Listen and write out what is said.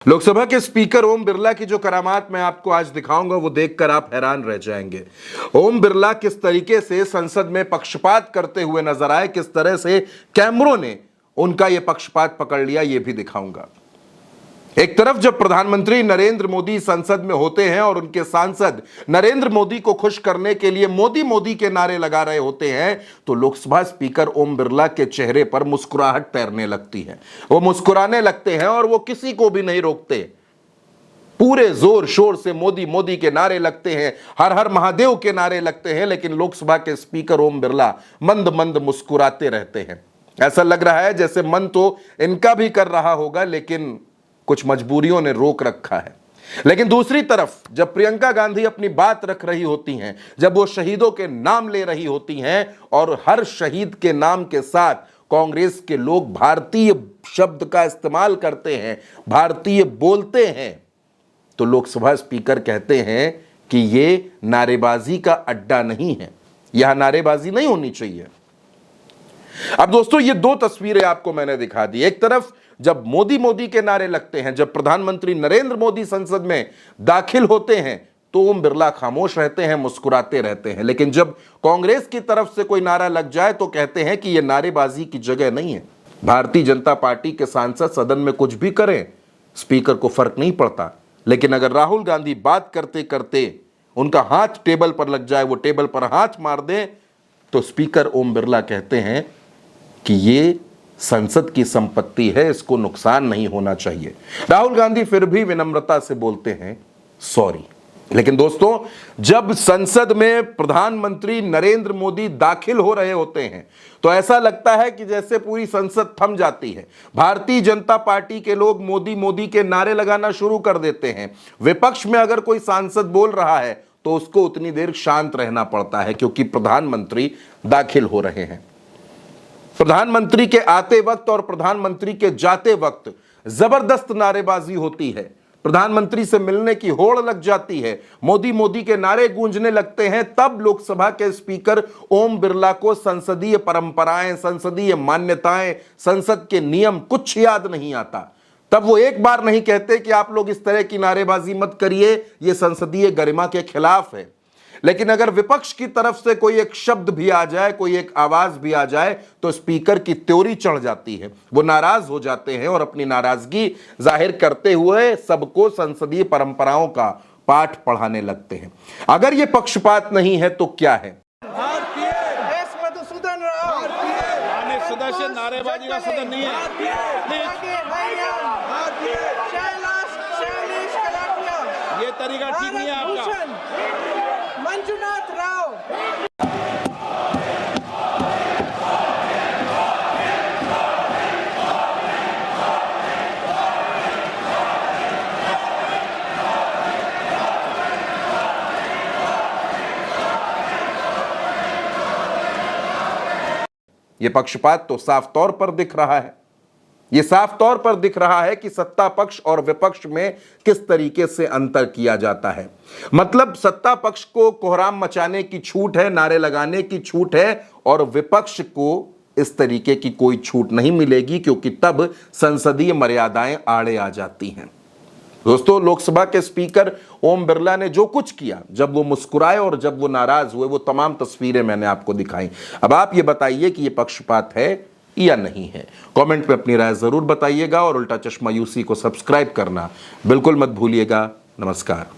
लोकसभा के स्पीकर ओम बिरला की जो करामात मैं आपको आज दिखाऊंगा वो देखकर आप हैरान रह जाएंगे। ओम बिरला किस तरीके से संसद में पक्षपात करते हुए नजर आए, किस तरह से कैमरों ने उनका ये पक्षपात पकड़ लिया, ये भी दिखाऊंगा। एक तरफ जब प्रधानमंत्री नरेंद्र मोदी संसद में होते हैं और उनके सांसद नरेंद्र मोदी को खुश करने के लिए मोदी मोदी के नारे लगा रहे होते हैं, तो लोकसभा स्पीकर ओम बिरला के चेहरे पर मुस्कुराहट तैरने लगती है। वो मुस्कुराने लगते हैं और वो किसी को भी नहीं रोकते। पूरे जोर शोर से मोदी मोदी के नारे लगते हैं, हर हर महादेव के नारे लगते हैं, लेकिन लोकसभा के स्पीकर ओम बिरला मंद मंद मुस्कुराते रहते हैं। ऐसा लग रहा है जैसे मन तो इनका भी कर रहा होगा, लेकिन कुछ मजबूरियों ने रोक रखा है। लेकिन दूसरी तरफ जब प्रियंका गांधी अपनी बात रख रही होती हैं, जब वो शहीदों के नाम ले रही होती हैं और हर शहीद के नाम के साथ कांग्रेस के लोग भारतीय शब्द का इस्तेमाल करते हैं, भारतीय बोलते हैं, तो लोकसभा स्पीकर कहते हैं कि ये नारेबाजी का अड्डा नहीं है, यहां नारेबाजी नहीं होनी चाहिए। अब दोस्तों, ये दो तस्वीरें आपको मैंने दिखा दी। एक तरफ जब मोदी मोदी के नारे लगते हैं, जब प्रधानमंत्री नरेंद्र मोदी संसद में दाखिल होते हैं, तो ओम बिरला खामोश रहते हैं, मुस्कुराते रहते हैं। लेकिन जब कांग्रेस की तरफ से कोई नारा लग जाए तो कहते हैं कि यह नारेबाजी की जगह नहीं है। भारतीय जनता पार्टी के सांसद सदन में कुछ भी करें, स्पीकर को फर्क नहीं पड़ता, लेकिन अगर राहुल गांधी बात करते करते उनका हाथ टेबल पर लग जाए, वो टेबल पर हाथ मार दें, तो स्पीकर ओम बिरला कहते हैं कि ये संसद की संपत्ति है, इसको नुकसान नहीं होना चाहिए। राहुल गांधी फिर भी विनम्रता से बोलते हैं सॉरी। लेकिन दोस्तों, जब संसद में प्रधानमंत्री नरेंद्र मोदी दाखिल हो रहे होते हैं, तो ऐसा लगता है कि जैसे पूरी संसद थम जाती है। भारतीय जनता पार्टी के लोग मोदी मोदी के नारे लगाना शुरू कर देते हैं। विपक्ष में अगर कोई सांसद बोल रहा है तो उसको उतनी देर शांत रहना पड़ता है, क्योंकि प्रधानमंत्री दाखिल हो रहे हैं। प्रधानमंत्री के आते वक्त और प्रधानमंत्री के जाते वक्त जबरदस्त नारेबाजी होती है। प्रधानमंत्री से मिलने की होड़ लग जाती है, मोदी मोदी के नारे गूंजने लगते हैं। तब लोकसभा के स्पीकर ओम बिरला को संसदीय परंपराएं, संसदीय मान्यताएं, संसद के नियम कुछ याद नहीं आता। तब वो एक बार नहीं कहते कि आप लोग इस तरह की नारेबाजी मत करिए, ये संसदीय गरिमा के खिलाफ है। लेकिन अगर विपक्ष की तरफ से कोई एक शब्द भी आ जाए, कोई एक आवाज भी आ जाए, तो स्पीकर की त्योरी चढ़ जाती है। वो नाराज हो जाते हैं और अपनी नाराजगी जाहिर करते हुए सबको संसदीय परंपराओं का पाठ पढ़ाने लगते हैं। अगर ये पक्षपात नहीं है तो क्या है? सदस्य नारेबाजी का सदन नहीं है। ये तरीका ठीक नहीं है आपका। मंजुनाथ राव, ये पक्षपात तो साफ तौर पर दिख रहा है। ये साफ तौर पर दिख रहा है कि सत्ता पक्ष और विपक्ष में किस तरीके से अंतर किया जाता है। मतलब सत्ता पक्ष को कोहराम मचाने की छूट है, नारे लगाने की छूट है, और विपक्ष को इस तरीके की कोई छूट नहीं मिलेगी, क्योंकि तब संसदीय मर्यादाएं आड़े आ जाती हैं। दोस्तों, लोकसभा के स्पीकर ओम बिरला ने जो कुछ किया, जब वो मुस्कुराए और जब वो नाराज हुए, वो तमाम तस्वीरें मैंने आपको दिखाई। अब आप ये बताइए कि ये पक्षपात है या नहीं है। कमेंट में अपनी राय जरूर बताइएगा और उल्टा चश्मा यूसी को सब्सक्राइब करना बिल्कुल मत भूलिएगा। नमस्कार।